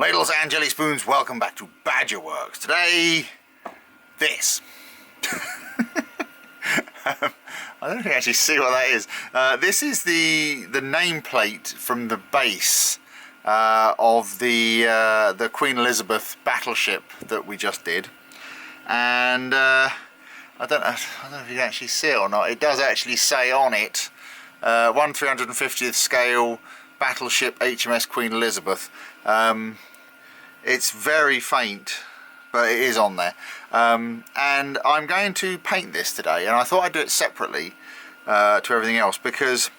Ladles and jelly spoons, welcome back to Badgerworks. Today, this. I don't know if you actually see what that is. This is the nameplate from the base of the Queen Elizabeth battleship that we just did, and I don't know if you can actually see it or not. It does actually say on it 1/350th scale Battleship HMS Queen Elizabeth. It's very faint, but it is on there. And I'm going to paint this today, and I thought I'd do it separately to everything else because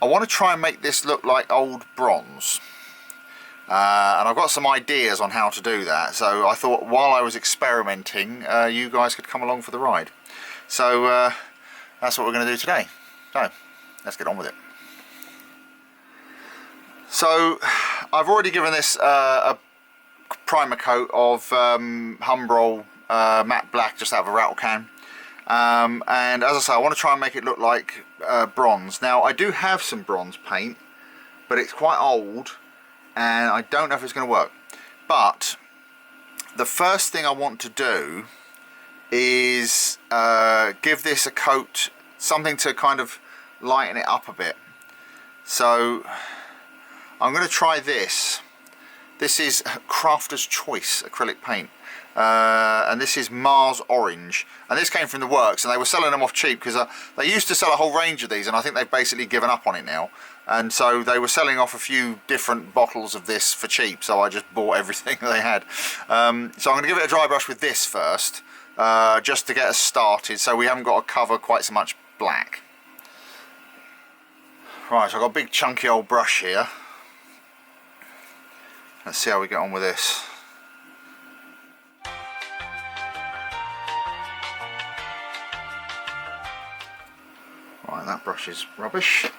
I want to try and make this look like old bronze. And I've got some ideas on how to do that, so I thought while I was experimenting you guys could come along for the ride. So that's what we're going to do today. So let's get on with it. So I've already given this a primer coat of Humbrol matte black just out of a rattle can, and as I say, I want to try and make it look like bronze. Now I do have some bronze paint, but it's quite old and I don't know if it's going to work. But the first thing I want to do is give this a coat, something to kind of lighten it up a bit. So I'm going to try this. This is Crafter's Choice acrylic paint, and this is Mars Orange, and this came from the works, and they were selling them off cheap because they used to sell a whole range of these, and I think they've basically given up on it now. And so they were selling off a few different bottles of this for cheap, so I just bought everything they had. So I'm going to give it a dry brush with this first, just to get us started, so we haven't got to cover quite so much black. Right, so I've got a big chunky old brush here. Let's see how we get on with this. Right, that brush is rubbish.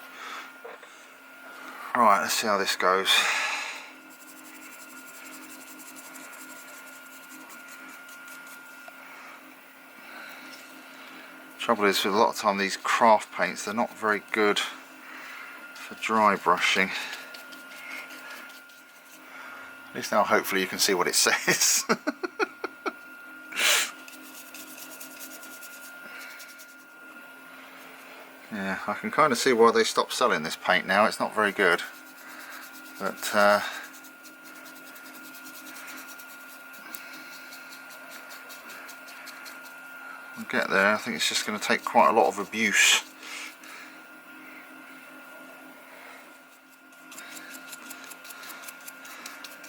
Right, let's see how this goes. Trouble is, with a lot of time these craft paints, they're not very good for dry brushing. At least now hopefully you can see what it says. Yeah, I can kind of see why they stopped selling this paint now. It's not very good, but we'll get there. I think it's just going to take quite a lot of abuse.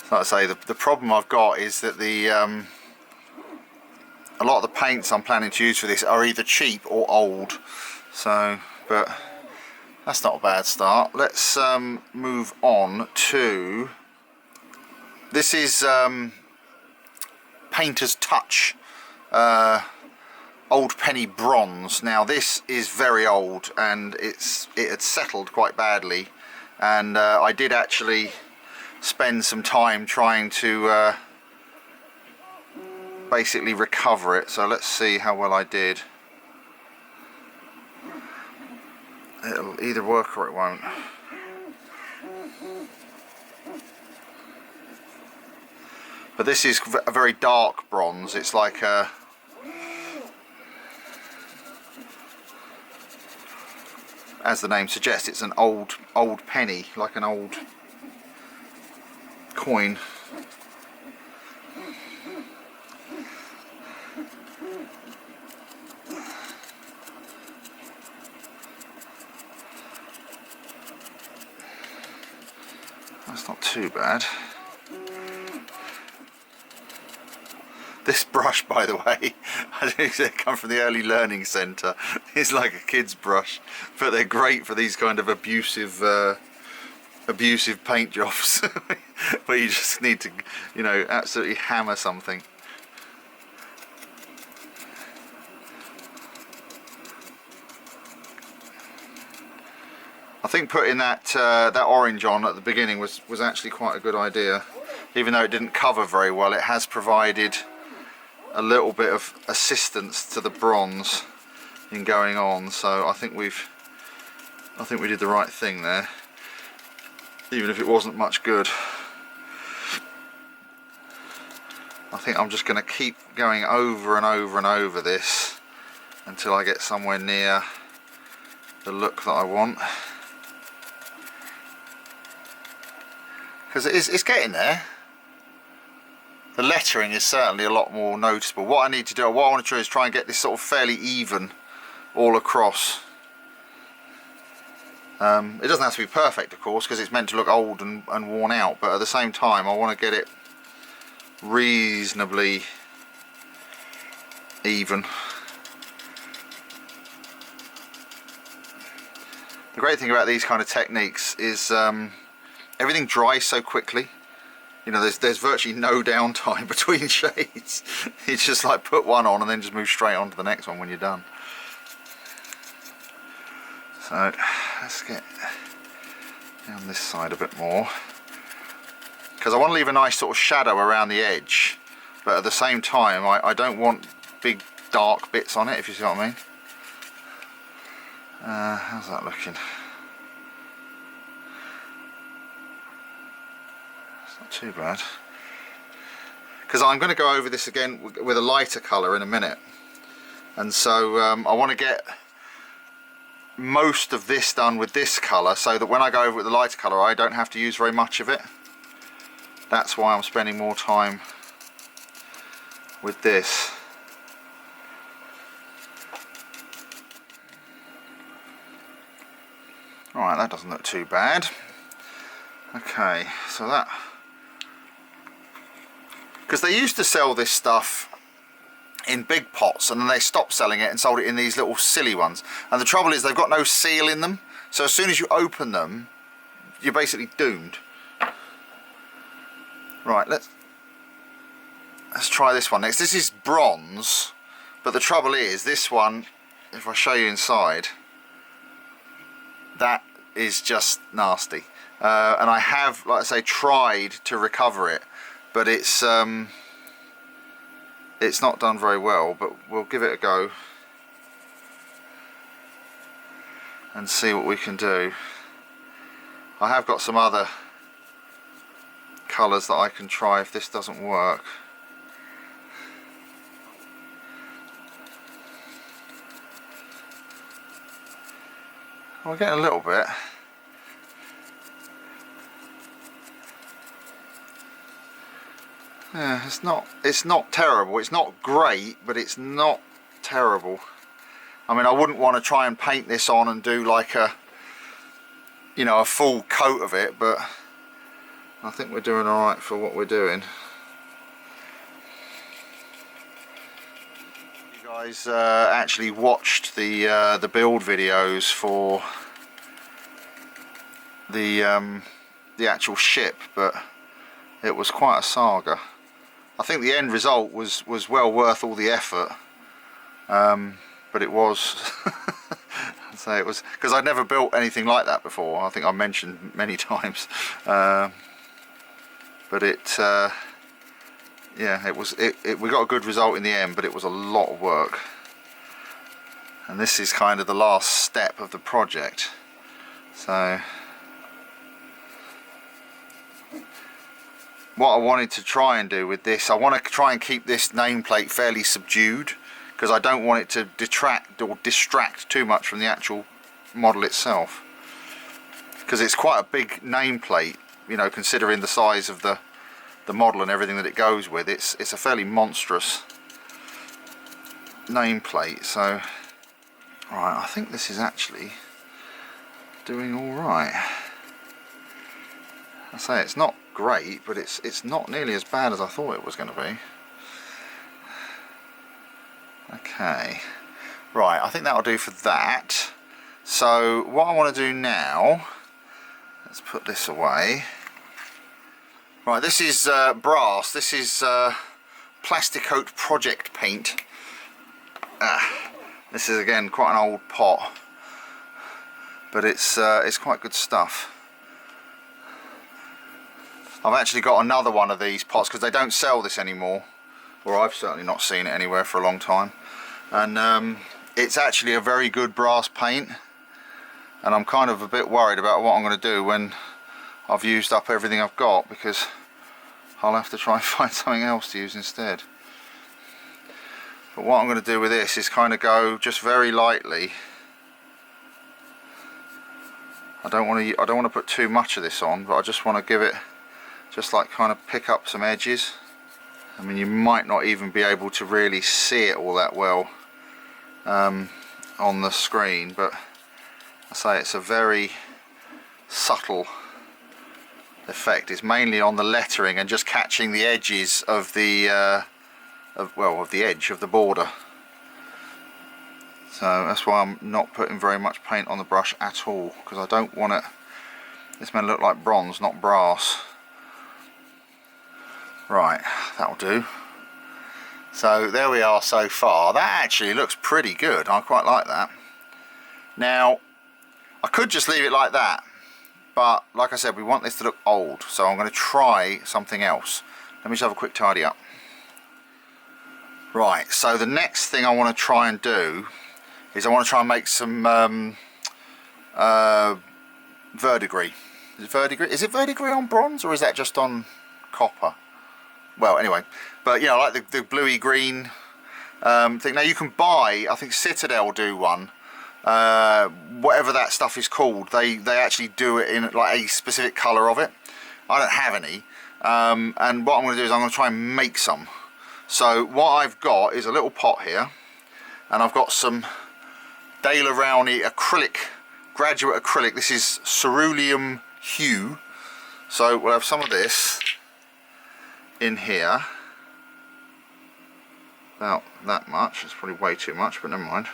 Like I say, the problem I've got is that a lot of the paints I'm planning to use for this are either cheap or old. So, but that's not a bad start. Let's move on to, this is Painter's Touch Old Penny Bronze. Now this is very old and it had settled quite badly, and I did actually spend some time trying to basically recover it, so let's see how well I did. It'll either work or it won't. But this is a very dark bronze. It's like a, as the name suggests, it's an old penny, like an old coin. That's not too bad. This brush, by the way, I think they come from the early learning centre. It's like a kid's brush, but they're great for these kind of abusive paint jobs where you just need to, you know, absolutely hammer something. I think putting that orange on at the beginning was actually quite a good idea. Even though it didn't cover very well, it has provided a little bit of assistance to the bronze in going on. So I think we did the right thing there, even if it wasn't much good. think I'm just going to keep going over and over and over this until I get somewhere near the look that I want. Because it's getting there. The lettering is certainly a lot more noticeable. What I need to do, what I want to do is try and get this sort of fairly even all across. It doesn't have to be perfect, of course, because it's meant to look old and worn out, but at the same time I want to get it reasonably even. The great thing about these kind of techniques is everything dries so quickly. You know, there's virtually no downtime between shades. You just like put one on and then just move straight on to the next one when you're done. So let's get down this side a bit more, because I want to leave a nice sort of shadow around the edge, but at the same time I don't want big dark bits on it, if you see what I mean. How's that looking? It's not too bad, because I'm going to go over this again with a lighter colour in a minute, and so I want to get most of this done with this colour so that when I go over with the lighter colour I don't have to use very much of it. That's why I'm spending more time with this. Alright, that doesn't look too bad. Okay, so that, because they used to sell this stuff in big pots and then they stopped selling it and sold it in these little silly ones, and the trouble is they've got no seal in them, so as soon as you open them you're basically doomed. Right, let's try this one next. This is bronze, but the trouble is this one, if I show you inside, that is just nasty, and I have, like I say, tried to recover it, but it's not done very well, but we'll give it a go and see what we can do. I have got some other colours that I can try if this doesn't work. We're getting a little bit. Yeah, it's not terrible. It's not great, but it's not terrible. I mean, I wouldn't want to try and paint this on and do like a, you know, a full coat of it, but I think we're doing all right for what we're doing. You guys actually watched the build videos for the actual ship, but it was quite a saga. I think the end result was well worth all the effort, but it was I'd say it was, because I'd never built anything like that before. I think I mentioned many times, but yeah, we got a good result in the end, but it was a lot of work, and this is kind of the last step of the project. So what I wanted to try and do with this, I want to try and keep this nameplate fairly subdued, because I don't want it to detract or distract too much from the actual model itself, because it's quite a big nameplate, you know, considering the size of the model and everything that it goes with. It's a fairly monstrous nameplate. So right, I think this is actually doing all right. I say it's not great, but it's not nearly as bad as I thought it was going to be. Okay, right, I think that'll do for that. So what I want to do now, let's put this away. Right, this is brass. This is Plastikote Projekt paint. This is again quite an old pot, but it's quite good stuff. I've actually got another one of these pots, because they don't sell this anymore, or I've certainly not seen it anywhere for a long time, and it's actually a very good brass paint, and I'm kind of a bit worried about what I'm going to do when I've used up everything I've got, because I'll have to try and find something else to use instead. But what I'm going to do with this is kind of go just very lightly. I don't want to put too much of this on, but I just want to give it, just like kind of pick up some edges. I mean, you might not even be able to really see it all that well on the screen, but I say it's a very subtle effect. It's mainly on the lettering and just catching the edges of the of the edge of the border. So that's why I'm not putting very much paint on the brush at all, because I don't want it, it's meant to look like bronze, not brass. Right, that'll do. So there we are so far. That actually looks pretty good. I quite like that. Now, I could just leave it like that, but like I said, we want this to look old, so I'm going to try something else. Let me just have a quick tidy up. Right, so the next thing I want to try and do is I want to try and make some verdigris. Is it verdigris on bronze, or is that just on copper? Well, anyway, but you know, like the bluey green thing. Now you can buy, I think Citadel do one, whatever that stuff is called. They actually do it in like a specific colour of it. I don't have any, and what I'm going to do is I'm going to try and make some. So what I've got is a little pot here, and I've got some Daler Rowney acrylic, graduate acrylic. This is Coeruleum Hue. So we'll have some of this in here, about that much. It's probably way too much, but never mind,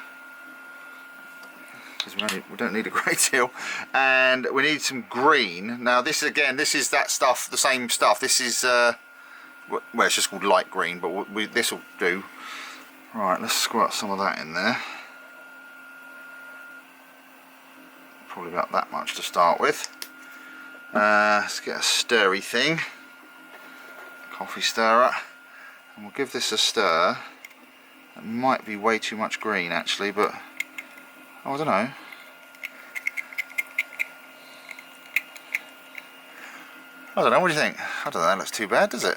because we don't need a great deal. And we need some green. Now this again, this is that stuff, the same stuff. This is well, it's just called light green, but this will do. Right, let's squirt some of that in there. Probably about that much to start with. Let's get a stirry thing, coffee stirrer, and we'll give this a stir. That might be way too much green actually, but oh, I don't know. I don't know, what do you think? I don't know, that looks too bad, does it?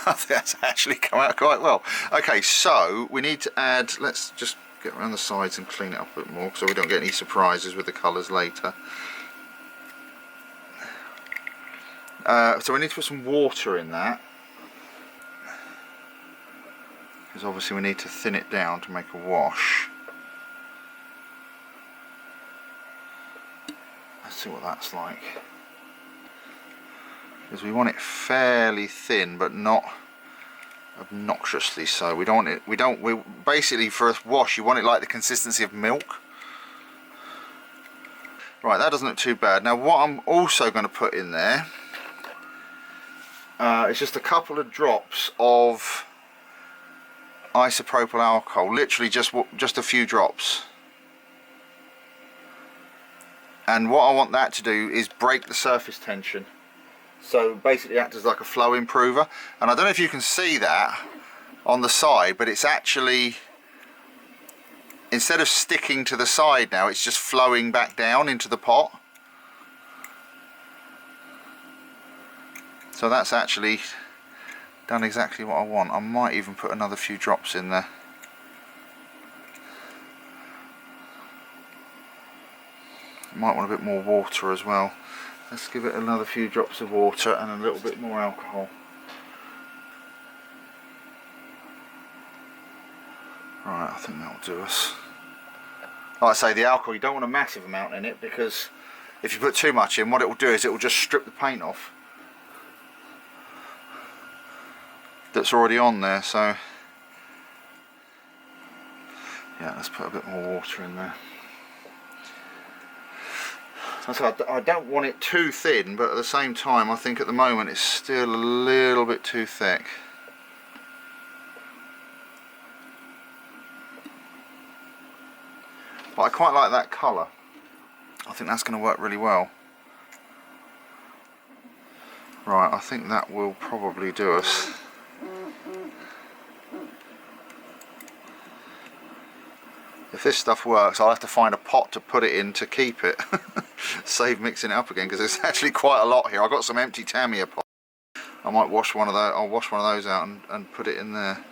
I think that's actually come out quite well. Okay, so we need to add, let's just get around the sides and clean it up a bit more so we don't get any surprises with the colours later. So we need to put some water in that, because obviously we need to thin it down to make a wash. Let's see what that's like, because we want it fairly thin but not obnoxiously so. We don't want it, we basically, for a wash you want it like the consistency of milk. Right, that doesn't look too bad. Now what I'm also going to put in there it's just a couple of drops of isopropyl alcohol, literally just a few drops. And what I want that to do is break the surface tension. So basically act as like a flow improver. And I don't know if you can see that on the side, but it's actually, instead of sticking to the side now, it's just flowing back down into the pot. So that's actually done exactly what I want. I might even put another few drops in there. Might want a bit more water as well. Let's give it another few drops of water and a little bit more alcohol. Right, I think that'll do us. Like I say, the alcohol, you don't want a massive amount in it, because if you put too much in, what it will do is it will just strip the paint off that's already on there. So yeah, let's put a bit more water in there. So I don't want it too thin, but at the same time I think at the moment it's still a little bit too thick. But I quite like that colour. I think that's going to work really well. Right, I think that will probably do us. If this stuff works, I'll have to find a pot to put it in to keep it. Save mixing it up again, because it's actually quite a lot here. I've got some empty Tamiya pots. I might wash one of those. I'll wash one of those out and put it in there.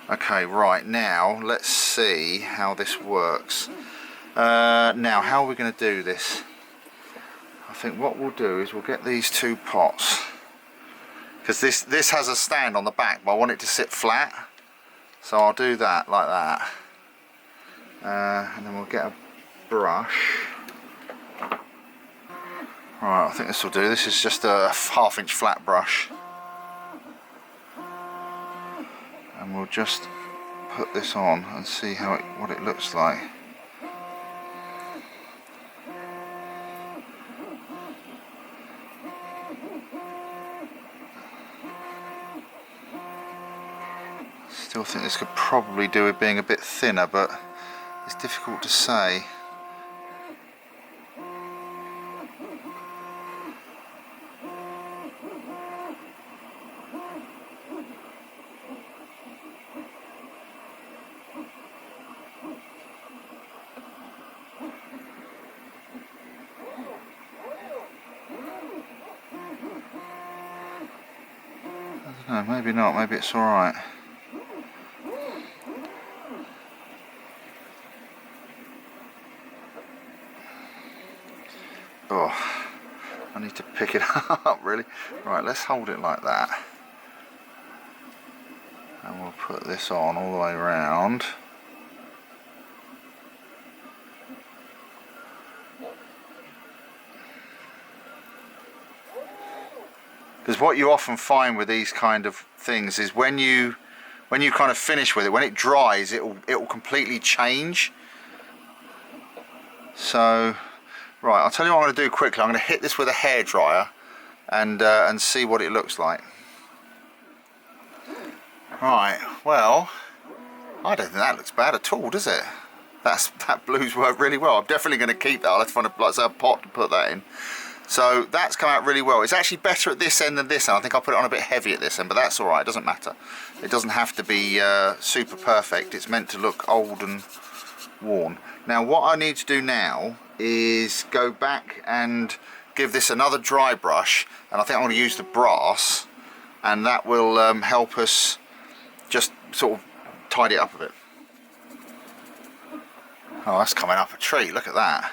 Okay, right, now let's see how this works. Now, how are we going to do this? I think what we'll do is we'll get these two pots, because this has a stand on the back, but I want it to sit flat, so I'll do that like that, and then we'll get a brush. Right, I think this will do. This is just a 1/2 inch flat brush, and we'll just put this on and see what it looks like. Still think this could probably do with being a bit thinner, but it's difficult to say. I don't know, maybe not, maybe it's alright. Oh, I need to pick it up really. Right, let's hold it like that. And we'll put this on all the way around. Because what you often find with these kind of things is when you kind of finish with it, when it dries, it will completely change. So, right, I'll tell you what I'm going to do quickly. I'm going to hit this with a hairdryer and see what it looks like. Right, well, I don't think that looks bad at all, does it? That blue's worked really well. I'm definitely going to keep that. I'll have to find a pot to put that in. So that's come out really well. It's actually better at this end than this end. I think I'll put it on a bit heavy at this end, but that's alright, it doesn't matter. It doesn't have to be super perfect. It's meant to look old and worn. Now what I need to do now is go back and give this another dry brush, and I think I'm going to use the brass, and that will help us just sort of tidy it up a bit. Oh, that's coming up a tree, look at that.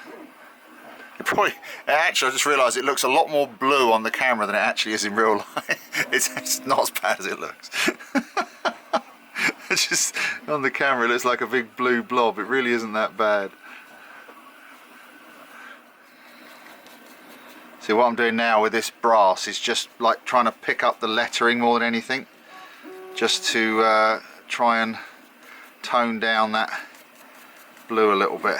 Actually, I just realised it looks a lot more blue on the camera than it actually is in real life. It's not as bad as it looks. It's just on the camera it looks like a big blue blob. It really isn't that bad. See, what I'm doing now with this brass is just like trying to pick up the lettering more than anything, just to try and tone down that blue a little bit.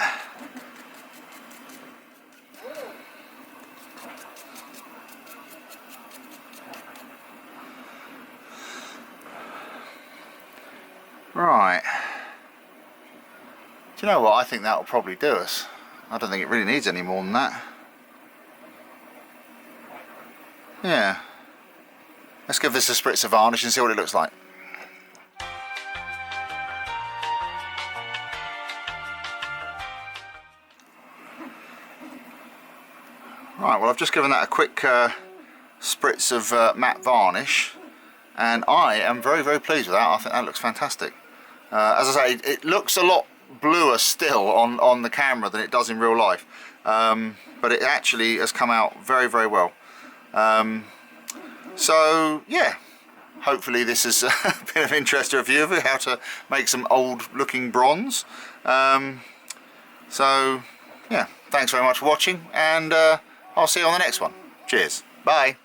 Right, do you know what, I think that will probably do us. I don't think it really needs any more than that. Yeah, let's give this a spritz of varnish and see what it looks like. Right, well I've just given that a quick spritz of matte varnish, and I am very, very pleased with that. I think that looks fantastic. As I say, it looks a lot bluer still on the camera than it does in real life, but it actually has come out very, very well. So yeah, hopefully this has been of interest to a few of you, how to make some old looking bronze. So yeah, thanks very much for watching, and I'll see you on the next one. Cheers, bye.